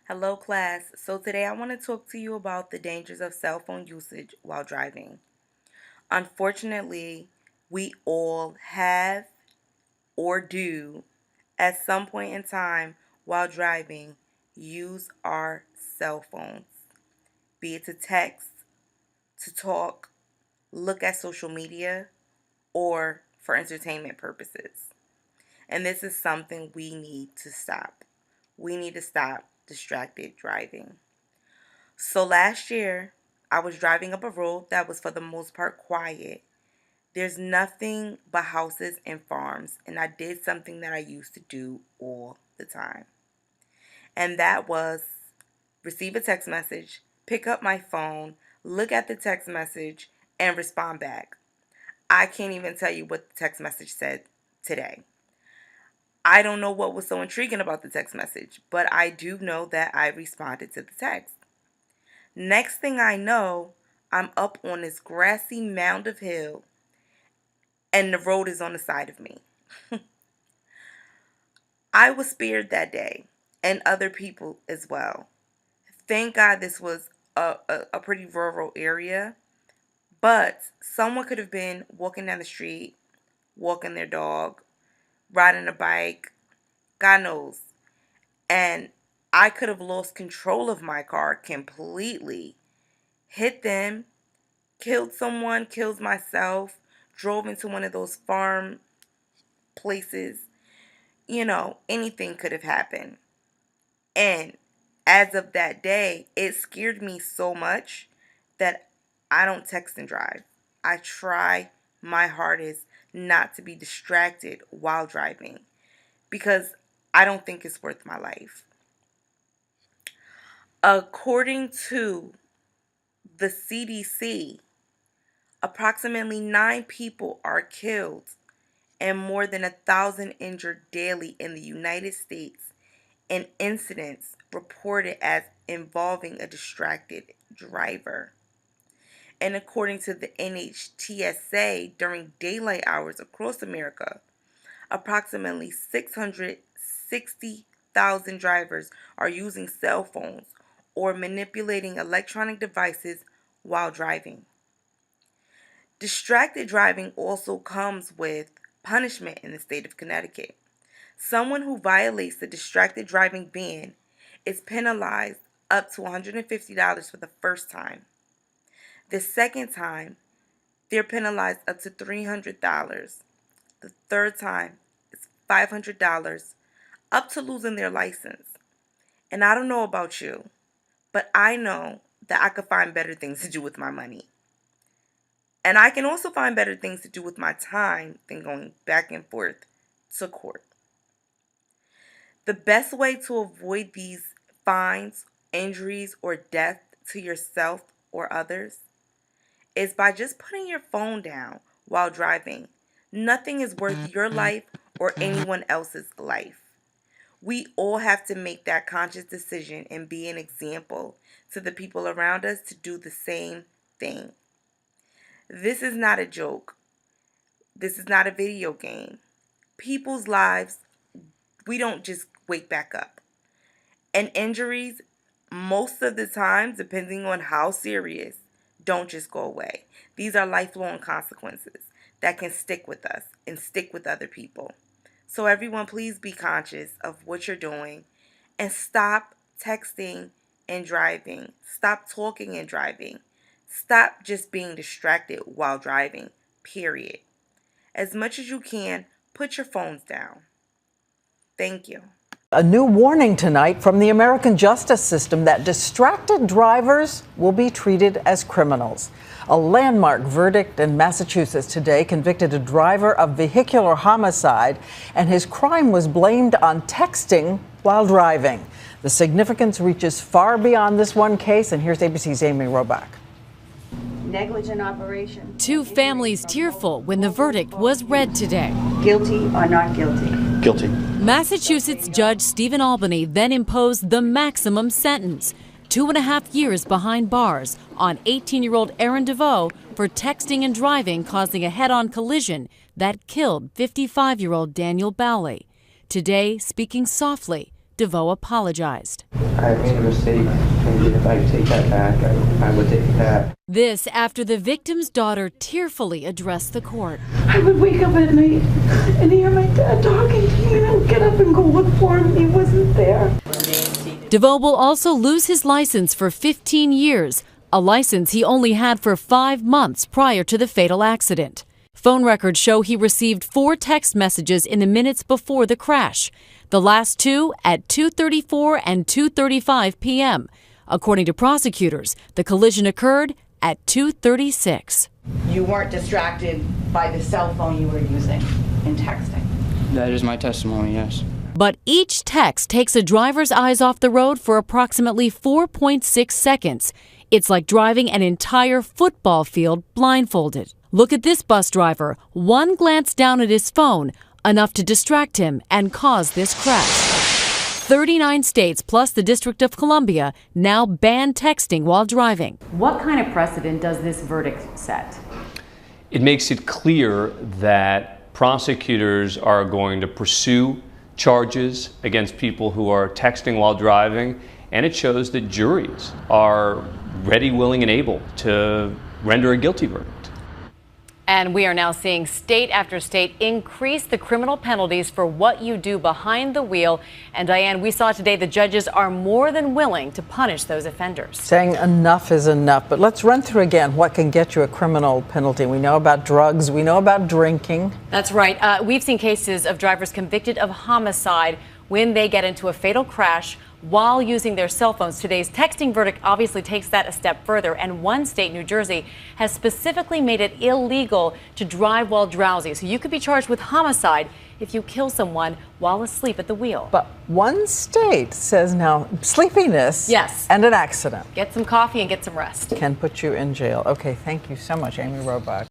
Hello, class. So, today I want to talk to you about the dangers of cell phone usage while driving. Unfortunately, we all have or do at some point in time while driving use our cell phones, be it to text, to talk, look at social media, or for entertainment purposes. And this is something we need to stop. We need to stop distracted driving. So last year, I was driving up a road that was for the most part quiet. There's nothing but houses and farms, and I did something that I used to do all the time. And that was receive a text message, pick up my phone, look at the text message, and respond back. I can't even tell you what the text message said today. I don't know what was so intriguing about the text message, but I do know that I responded to the text. Next thing I know, I'm up on this grassy mound of hill and the road is on the side of me. I was spared that day and other people as well. Thank God this was a pretty rural area, but someone could have been walking down the street, walking their dog, riding a bike, God knows. And I could have lost control of my car completely, hit them, killed someone, killed myself, drove into one of those farm places. Anything could have happened. And as of that day, it scared me so much that I don't text and drive. I try my hardest not to be distracted while driving because I don't think it's worth my life. According to the CDC, approximately 9 people are killed and more than 1,000 injured daily in the United States in incidents reported as involving a distracted driver. And according to the NHTSA, during daylight hours across America, approximately 660,000 drivers are using cell phones or manipulating electronic devices while driving. Distracted driving also comes with punishment in the state of Connecticut. Someone who violates the distracted driving ban is penalized up to $150 for the first time. The second time, they're penalized up to $300. The third time is $500, up to losing their license. And I don't know about you, but I know that I could find better things to do with my money. And I can also find better things to do with my time than going back and forth to court. The best way to avoid these fines, injuries, or death to yourself or others is by just putting your phone down while driving. Nothing is worth your life or anyone else's life. We all have to make that conscious decision and be an example to the people around us to do the same thing. This is not a joke. This is not a video game. People's lives, we don't just wake back up. And injuries, most of the time, depending on how serious, don't just go away. These are lifelong consequences that can stick with us and stick with other people. So everyone, please be conscious of what you're doing and stop texting and driving. Stop talking and driving. Stop just being distracted while driving, period. As much as you can, put your phones down. Thank you. A new warning tonight from the American justice system that distracted drivers will be treated as criminals. A landmark verdict in Massachusetts today convicted a driver of vehicular homicide, and his crime was blamed on texting while driving. The significance reaches far beyond this one case, and here's ABC's Amy Robach. Negligent operation. Two families tearful when the verdict was read today. Guilty or not guilty? Guilty. Massachusetts Judge Stephen Albany then imposed the maximum sentence, 2.5 years behind bars on 18-year-old Aaron DeVoe for texting and driving, causing a head-on collision that killed 55-year-old Daniel Bowley. Today, speaking softly DeVoe apologized. I made a mistake, and if I take that back, I would take it back. This after the victim's daughter tearfully addressed the court. I would wake up at night and hear my dad talking to me, and I would get up and go look for him. He wasn't there. DeVoe will also lose his license for 15 years, a license he only had for 5 months prior to the fatal accident. Phone records show he received 4 text messages in the minutes before the crash, the last 2 at 2:34 and 2:35 p.m. According to prosecutors, the collision occurred at 2:36. You weren't distracted by the cell phone you were using in texting. That is my testimony, yes. But each text takes a driver's eyes off the road for approximately 4.6 seconds. It's like driving an entire football field blindfolded. Look at this bus driver. One glance down at his phone, enough to distract him and cause this crash. 39 states plus the District of Columbia now ban texting while driving. What kind of precedent does this verdict set? It makes it clear that prosecutors are going to pursue charges against people who are texting while driving, and it shows that juries are ready, willing, and able to render a guilty verdict. And we are now seeing state after state increase the criminal penalties for what you do behind the wheel. And Diane, we saw today the judges are more than willing to punish those offenders. Saying enough is enough. But let's run through again what can get you a criminal penalty. We know about drugs. We know about drinking. That's right. We've seen cases of drivers convicted of homicide when they get into a fatal crash while using their cell phones. Today's texting verdict obviously takes that a step further, and one state, New Jersey, has specifically made it illegal to drive while drowsy. So you could be charged with homicide if you kill someone while asleep at the wheel. But one state says now sleepiness Yes. and an accident Get some coffee and get some rest. can put you in jail. Okay, thank you so much, Amy Robach.